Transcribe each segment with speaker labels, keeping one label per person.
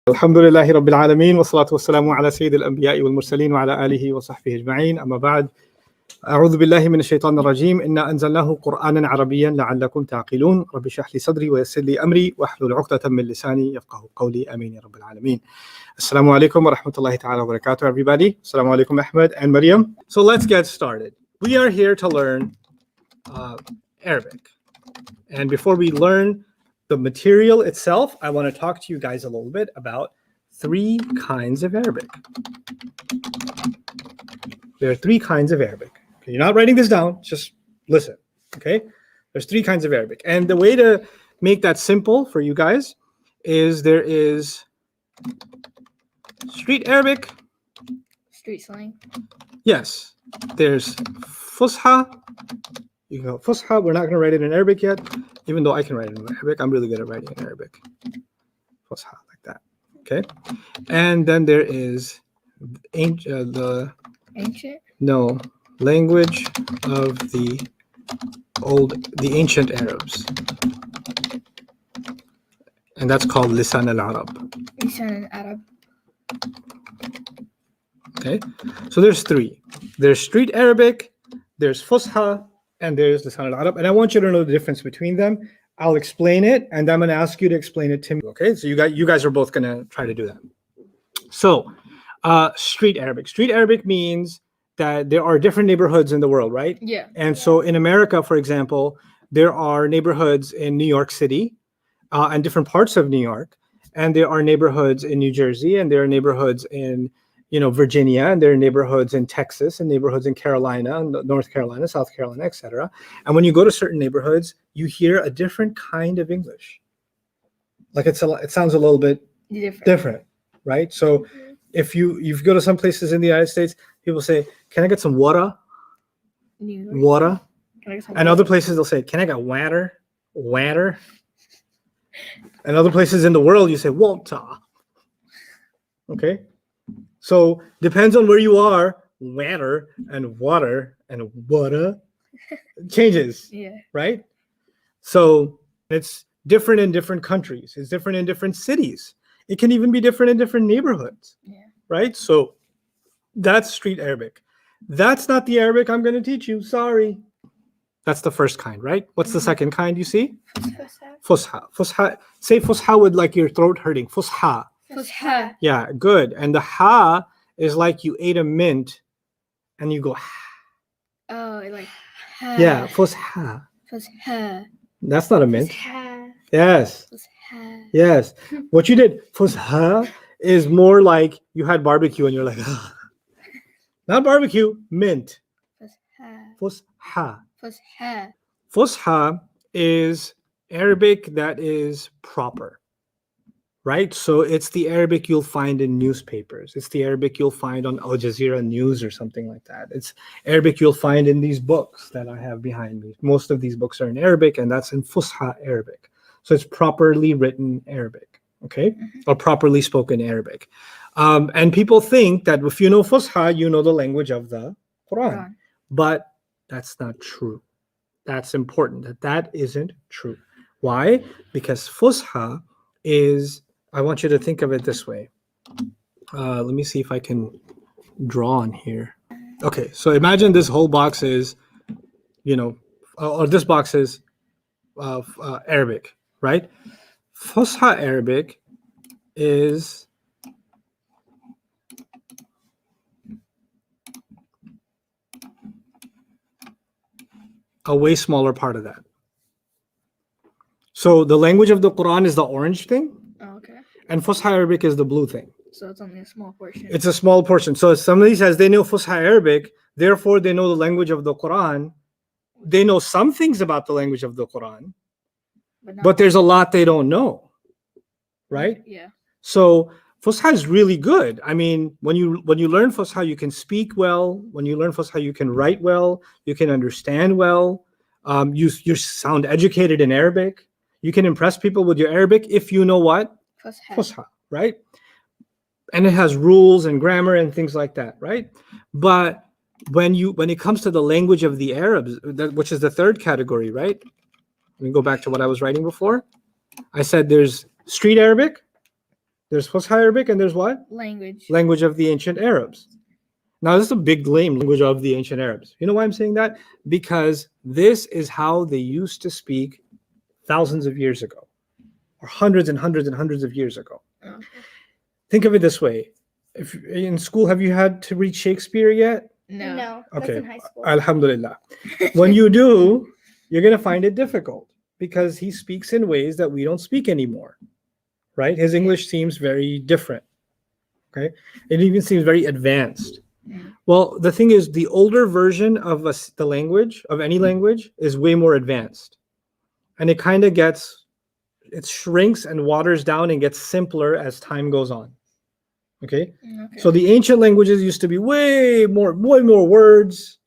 Speaker 1: الحمد لله رب العالمين والصلاة والسلام على سيد الأنبياء والمرسلين وعلى آله وصحبه أجمعين أما بعد أعوذ بالله من الشيطان الرجيم إنا أنزلناه قرآنا عربيا لعلكم تعقلون رب اشرح لي صدري ويسر لي أمري واحلل عقدة من لساني يفقهوا قولي آمين يا رب العالمين. Assalamu alaikum wa rahmatullahi ta'ala wa barakatuh, everybody. Assalamu alaikum, Ahmed and Maryam. So let's get started. We are here to learn Arabic. And before we learn the material itself, I want to talk to you guys a little bit about three kinds of Arabic. There are three kinds of Arabic. Okay, you're not writing this down, just listen, okay? There's three kinds of Arabic. And the way to make that simple for you guys is there is street Arabic.
Speaker 2: Street slang.
Speaker 1: Yes. There's Fusha. You go Fusha. We're not going to write it in Arabic yet, even though I can write it in Arabic. I'm really good at writing in Arabic. Fusha, like that. Okay. And then there is ancient. No, language of the ancient Arabs. And that's called Lisan al-Arab.
Speaker 2: Lisan al-Arab.
Speaker 1: Okay, so there's three. There's street Arabic, there's Fusha, and there's Lisan al-Arab. And I want you to know the difference between them. I'll explain it, and I'm going to ask you to explain it to me. Okay, so you guys are both going to try to do that. So, street Arabic. Street Arabic means that there are different neighborhoods in the world, right?
Speaker 2: Yeah.
Speaker 1: And so in America, for example, there are neighborhoods in New York City and different parts of New York. And there are neighborhoods in New Jersey, and there are neighborhoods in, Virginia, and there are neighborhoods in Texas, and neighborhoods in Carolina, North Carolina, South Carolina, etc. And when you go to certain neighborhoods, you hear a different kind of English. Like it sounds a little bit different, right? So if you go to some places in the United States, people say, "Can I get some water?" Water. And other places they'll say, "Can I get water?" Water. And other places in the world, you say water. Okay? So depends on where you are, water and water changes.
Speaker 2: Yeah.
Speaker 1: Right? So it's different in different countries. It's different in different cities. It can even be different in different neighborhoods. Yeah. Right? So that's street Arabic. That's not the Arabic I'm going to teach you. Sorry. That's the first kind, right? What's the second kind you see? Fusha. Fusha. Say Fusha with like your throat hurting. Fusha.
Speaker 2: Fusha.
Speaker 1: Yeah, good. And the ha is like you ate a mint and you go ha.
Speaker 2: Oh, like ha.
Speaker 1: Yeah, Fusha.
Speaker 2: Fusha.
Speaker 1: That's not a mint.
Speaker 2: Fusha.
Speaker 1: Yes.
Speaker 2: Fusha.
Speaker 1: Yes. What you did, Fusha, is more like you had barbecue and you're like, ah. Not barbecue, mint.
Speaker 2: Fusha.
Speaker 1: Fusha.
Speaker 2: Fusha.
Speaker 1: Fusha is Arabic that is proper, right? So it's the Arabic you'll find in newspapers. It's the Arabic you'll find on Al Jazeera News or something like that. It's Arabic you'll find in these books that I have behind me. Most of these books are in Arabic, and that's in Fusha Arabic. So it's properly written Arabic, okay? Or properly spoken Arabic. And people think that if you know Fusha, you know the language of the Quran. But that's not true. That's important. That isn't true. Why? Because Fusha is, I want you to think of it this way. Let me see if I can draw on here. Okay, so imagine this whole box is, or this box is Arabic, right? Fusha Arabic is a way smaller part of that. So the language of the Quran is the orange thing.
Speaker 2: Oh, okay.
Speaker 1: And Fusha Arabic is the blue thing.
Speaker 2: So it's only a small portion.
Speaker 1: It's a small portion. So if somebody says they know Fusha Arabic, therefore they know the language of the Quran. They know some things about the language of the Quran, but there's a lot they don't know, right?
Speaker 2: Yeah. So
Speaker 1: Fusha is really good. I mean, when you learn Fusha, you can speak well. When you learn Fusha, you can write well. You can understand well. You sound educated in Arabic. You can impress people with your Arabic if you know what? Fusha, right? And it has rules and grammar and things like that, right? But when it comes to the language of the Arabs, which is the third category, right? Let me go back to what I was writing before. I said there's street Arabic, There's Fusha Arabic and there's what?
Speaker 2: Language.
Speaker 1: Language of the ancient Arabs. Now, this is a big claim, language of the ancient Arabs. You know why I'm saying that? Because this is how they used to speak thousands of years ago, or hundreds and hundreds and hundreds of years ago.
Speaker 2: Okay.
Speaker 1: Think of it this way. If in school, have you had to read Shakespeare yet?
Speaker 2: No.
Speaker 3: That's
Speaker 1: Okay.
Speaker 3: in high school.
Speaker 1: Alhamdulillah. When you do, you're going to find it difficult because he speaks in ways that we don't speak anymore, right? His English seems very different, okay? It even seems very advanced. Well, the thing is, the older version of the language, of any language, is way more advanced. And it kind of it shrinks and waters down and gets simpler as time goes on. Okay? So the ancient languages used to be way more words,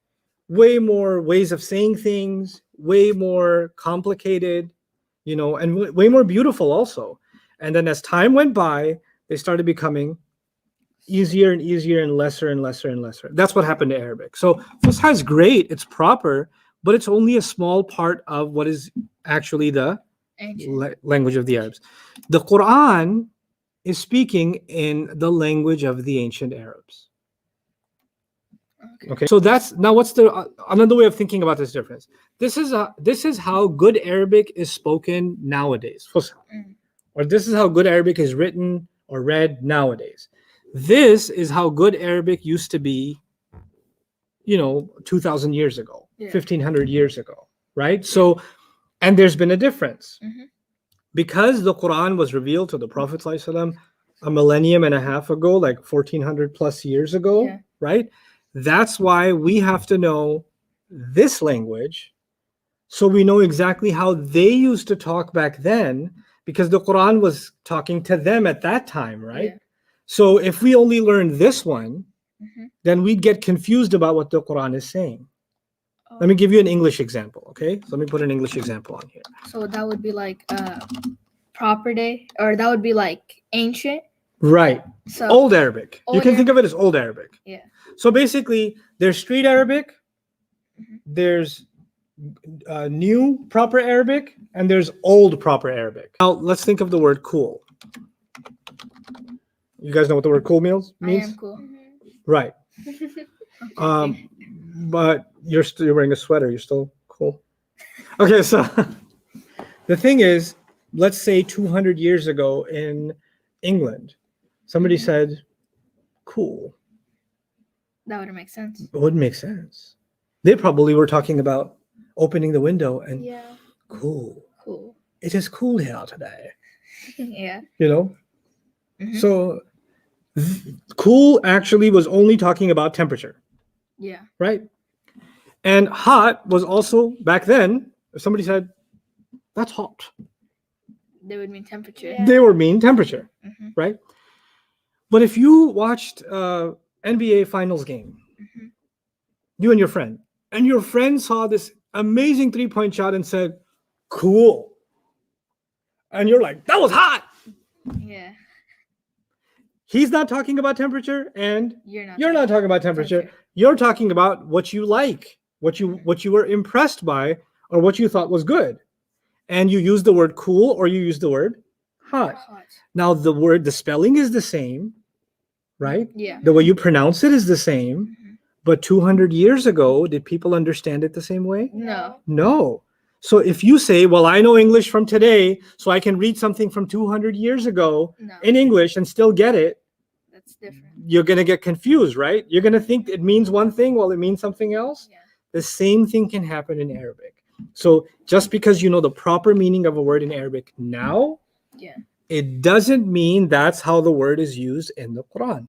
Speaker 1: way more ways of saying things, way more complicated, and way more beautiful also. And then as time went by, they started becoming easier and easier and lesser and lesser and lesser. That's what happened to Arabic. So Fusha is great, it's proper, but it's only a small part of what is actually the language of the Arabs. The Quran is speaking in the language of the ancient Arabs. Okay. So that's now what's the another way of thinking about this difference. This is how good Arabic is spoken nowadays. Fusha. Or this is how good Arabic is written or read nowadays. This is how good Arabic used to be, 2,000 years ago, 1,500 years ago, right? So, and there's been a difference. Because the Quran was revealed to the Prophet ﷺ a millennium and a half ago, like 1,400 plus years ago, right? That's why we have to know this language so we know exactly how they used to talk back then, because the Quran was talking to them at that time, right? So if we only learn this one, then we'd get confused about what the Quran is saying. Let me give you an English example, okay? So let me put an English example on here.
Speaker 2: So that would be like proper day, or that would be like ancient.
Speaker 1: Right.
Speaker 2: So
Speaker 1: Old Arabic. You
Speaker 2: Old
Speaker 1: can think of it as Old Arabic.
Speaker 2: Yeah.
Speaker 1: So basically, there's Street Arabic, there's new proper Arabic, and there's old proper Arabic. Now, let's think of the word cool. You guys know what the word cool means?
Speaker 2: I am cool.
Speaker 1: Right. But you're wearing a sweater. You're still cool. Okay, so the thing is, let's say 200 years ago in England, somebody said, cool.
Speaker 2: That would make sense.
Speaker 1: It would make sense. They probably were talking about opening the window and cool.
Speaker 2: Cool.
Speaker 1: It is cool here today.
Speaker 2: Yeah.
Speaker 1: So cool actually was only talking about temperature.
Speaker 2: Yeah.
Speaker 1: Right? And hot was also, back then, if somebody said, that's hot,
Speaker 2: They would mean temperature.
Speaker 1: they were mean temperature, right? But if you watched NBA Finals game, you and your friend saw this amazing three-point shot and said, cool. And you're like, that was hot.
Speaker 2: Yeah.
Speaker 1: He's not talking about temperature, and
Speaker 2: You're
Speaker 1: not talking about temperature. You're talking about what you like, what you were impressed by, or what you thought was good. And you use the word cool or you use the word hot. Now the spelling is the same, right?
Speaker 2: Yeah.
Speaker 1: The way you pronounce it is the same. But 200 years ago, did people understand it the same way?
Speaker 2: No.
Speaker 1: No. So if you say, well, I know English from today, so I can read something from 200 years ago in English and still get it,
Speaker 2: that's different.
Speaker 1: You're going to get confused, right? You're going to think it means one thing while it means something else.
Speaker 2: Yeah.
Speaker 1: The same thing can happen in Arabic. So just because you know the proper meaning of a word in Arabic now, it doesn't mean that's how the word is used in the Quran.